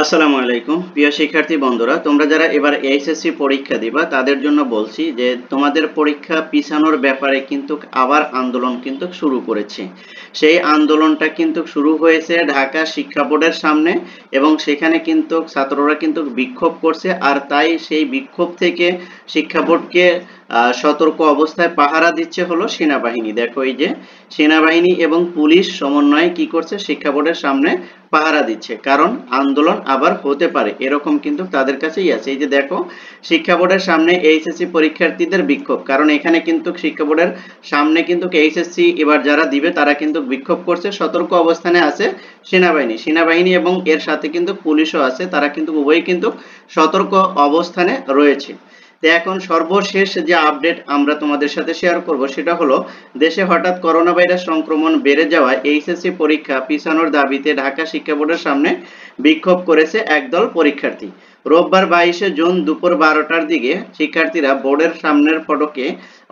আসসালামু আলাইকুম প্রিয় শিক্ষার্থী বন্ধুরা, তোমরা যারা এবার এইচএসসি পরীক্ষা দিবা তাদের জন্য বলছি যে তোমাদের পরীক্ষা পিছানোর ব্যাপারে কিন্তু আবার আন্দোলন কিন্তু শুরু করেছে। সেই আন্দোলনটা কিন্তু শুরু হয়েছে ঢাকা শিক্ষা বোর্ডের সামনে এবং সেখানে কিন্তু ছাত্ররা কিন্তু বিক্ষোভ করছে। আর তাই সেই বিক্ষোভ থেকে শিক্ষা বোর্ডকে সতর্ক অবস্থায় পাহারা দিচ্ছে হলো সেনাবাহিনী। দেখো, এই যে সেনাবাহিনী এবং পুলিশ সমন্বয়ে কি করছে, শিক্ষা বোর্ডের সামনে পাহারা দিচ্ছে, কারণ আন্দোলন আবার হতে পারে এরকম কিন্তু তাদের কাছেই আছে। এই যে দেখো, শিক্ষা বোর্ডের সামনে এইচএসসি পরীক্ষার্থীদের বিক্ষোভ, কারণ এখানে কিন্তু শিক্ষা বোর্ডের সামনে কিন্তু এইচএসসি এবার যারা দিবে তারা কিন্তু বিক্ষোভ করছে। সতর্ক অবস্থানে আছে সেনাবাহিনী এবং এর সাথে কিন্তু পুলিশও আছে, তারা কিন্তু উভয়ই কিন্তু সতর্ক অবস্থানে রয়েছে। তো এখন সর্বশেষ যে আপডেট আমরা তোমাদের সাথে শেয়ার করব সেটা হলো, দেশে হঠাৎ করোনা ভাইরাস সংক্রমণ বেড়ে যাওয়ায় এইচএসসি পরীক্ষা পিছানোর দাবিতে ঢাকা শিক্ষা বোর্ডের সামনে বিক্ষোভ করেছে একদল পরীক্ষার্থী। রোববার 22শে জুন দুপুর 12টার দিকে শিক্ষার্থীরা বোর্ডের সামনের ফটকে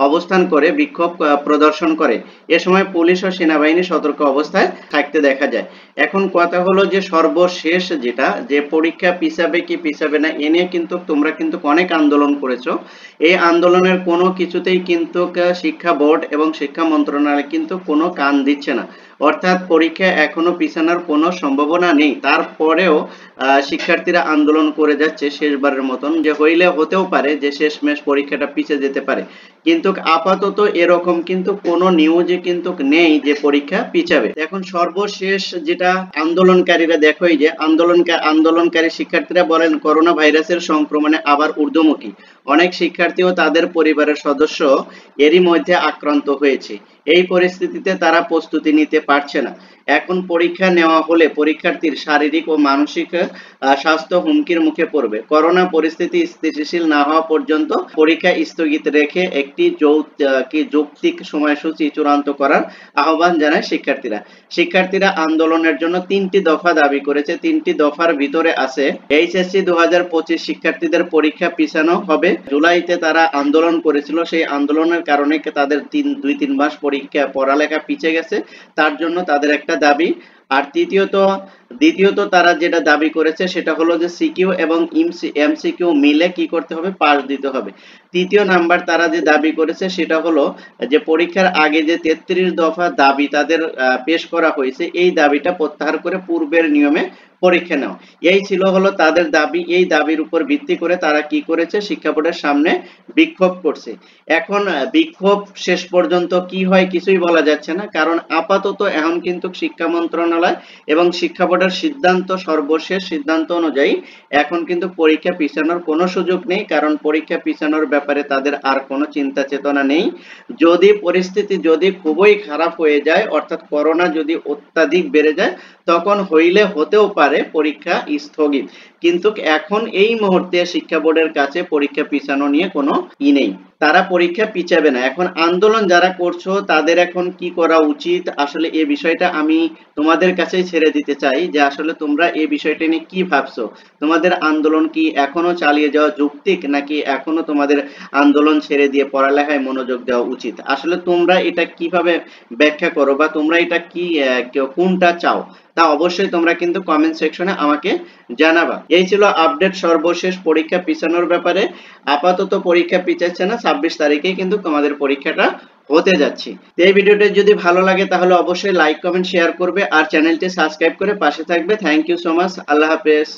অবস্থান করে বিক্ষোভ প্রদর্শন করে। এ সময় পুলিশ ও সেনাবাহিনী সতর্ক অবস্থায় থাকতে দেখা যায়। এখন কথা হলো যে সর্বশেষ যেটা, যে পরীক্ষা পিছাবে কি পিছাবে না এ নিয়ে কিন্তু তোমরা কিন্তু অনেক আন্দোলন করেছো। এই আন্দোলনের কোনো কিছুতেই কিন্তু শিক্ষা বোর্ড এবং শিক্ষা মন্ত্রণালয় কিন্তু কোনো কান দিচ্ছে না, অর্থাৎ পরীক্ষা এখনো পিছানোর কোনো সম্ভাবনা নেই। তারপরেও শিক্ষার্থীরা আন্দোলন করে যাচ্ছে শেষবারের মতন, যে হইলে হতেও পারে যে শেষমেশ পরীক্ষাটা পিছিয়ে যেতে পারে, কিন্তু আপাতত এরকম কিন্তু কোনো নিউজে কিন্তু নেই যে পরীক্ষা পিছাবে। এখন সর্বশেষ যেটা আন্দোলনকারীরা, দেখো এই যে আন্দোলনকারী শিক্ষার্থীরা বলেন, করোনা ভাইরাসের সংক্রমণে আবার ঊর্ধ্বমুখী। অনেক শিক্ষার্থী ও তাদের পরিবারের সদস্য এরই মধ্যে আক্রান্ত হয়েছে। এই পরিস্থিতিতে তারা প্রস্তুতি নিতে পারছে না। এখন পরীক্ষা নেওয়া হলে পরীক্ষার্থীর শারীরিক ও মানসিক স্বাস্থ্য হুমকির মুখে পড়বে। করোনা পরিস্থিতি স্থিতিশীল না হওয়া পর্যন্ত পরীক্ষা স্থগিত রেখে একটি যৌক্তিক সময়সূচি চূড়ান্ত করার আহ্বান জানায় শিক্ষার্থীরা আন্দোলনের জন্য 3টি দফা দাবি করেছে। 3টি দফার ভিতরে আছে, এইচএসসি 2025 শিক্ষার্থীদের পরীক্ষা পিছানো হবে। জুলাইতে তারা আন্দোলন করেছিল, সেই আন্দোলনের কারণে তাদের 2-3 মাস পড়ালেখা পিছিয়ে গেছে, তার জন্য তাদের একটা দাবি। আর দ্বিতীয়ত তারা যেটা দাবি করেছে সেটা হলো যে সিকিউ এবং এমসিকিউ মিলে কি করতে হবে, পাস দিতে হবে। তৃতীয় নাম্বার তারা যে দাবি করেছে সেটা হলো যে পরীক্ষার আগে যে 33 দফা দাবি তাদের পেশ করা হয়েছে, এই দাবিটা প্রত্যাহার করে পূর্বের নিয়মে পরীক্ষা নেওয়া। এই ছিল হলো তাদের দাবি। এই দাবির উপর ভিত্তি করে তারা কি করেছে, শিক্ষা বোর্ডের সামনে বিক্ষোভ করছে। এখন বিক্ষোভ শেষ পর্যন্ত কি হয় কিছুই বলা যাচ্ছে না, কারণ আপাতত এখন কিন্তু শিক্ষা মন্ত্রণালয় এবং শিক্ষা বোর্ডের সর্বশেষ সিদ্ধান্ত অনুযায়ী এখন কিন্তু পরীক্ষা পিছানোর কোনো সুযোগ নেই, কারণ পরীক্ষা পিছানোর ব্যাপারে তাদের আর কোনো চিন্তা চেতনা নেই। যদি পরিস্থিতি খুবই খারাপ হয়ে যায়, অর্থাৎ করোনা যদি অত্যাধিক বেড়ে যায়, তখন হতেও পারে পরীক্ষা স্থগিত। কিন্তু এখন এই মুহূর্তে শিক্ষা বোর্ডের কাছে পরীক্ষা পিছানো নিয়ে কোনো নেই, তারা পরীক্ষা পিছাবে না। এখন আন্দোলন যারা করছো তাদের এখন কি করা উচিত, আসলে এই বিষয়টা আমি তোমাদের কাছেই ছেড়ে দিতে চাই, যে আসলে তোমরা এই বিষয়টা নিয়ে কি ভাবছো। তোমাদের আন্দোলন কি এখনো চালিয়ে যাওয়া যৌক্তিক, নাকি এখনো তোমাদের আন্দোলন ছেড়ে দিয়ে পড়ালেখায় মনোযোগ দেওয়া উচিত? আসলে তোমরা এটা কিভাবে ব্যাখ্যা করো, বা তোমরা এটা কি কোনটা চাও, তা অবশ্যই তোমরা কিন্তু কমেন্ট সেকশনে আমাকে জানাবা। এই ছিল আপডেট সর্বশেষ পরীক্ষা পিছানোর ব্যাপারে। আপাতত পরীক্ষা পিছাচ্ছে না, 26 তারিখেই কিন্তু তোমাদের পরীক্ষাটা হতে যাচ্ছে। এই ভিডিওটা যদি ভালো লাগে তাহলে অবশ্যই লাইক কমেন্ট শেয়ার করবে আর চ্যানেলটি সাবস্ক্রাইব করে পাশে থাকবে। Thank you so much. আল্লাহ হাফেজ।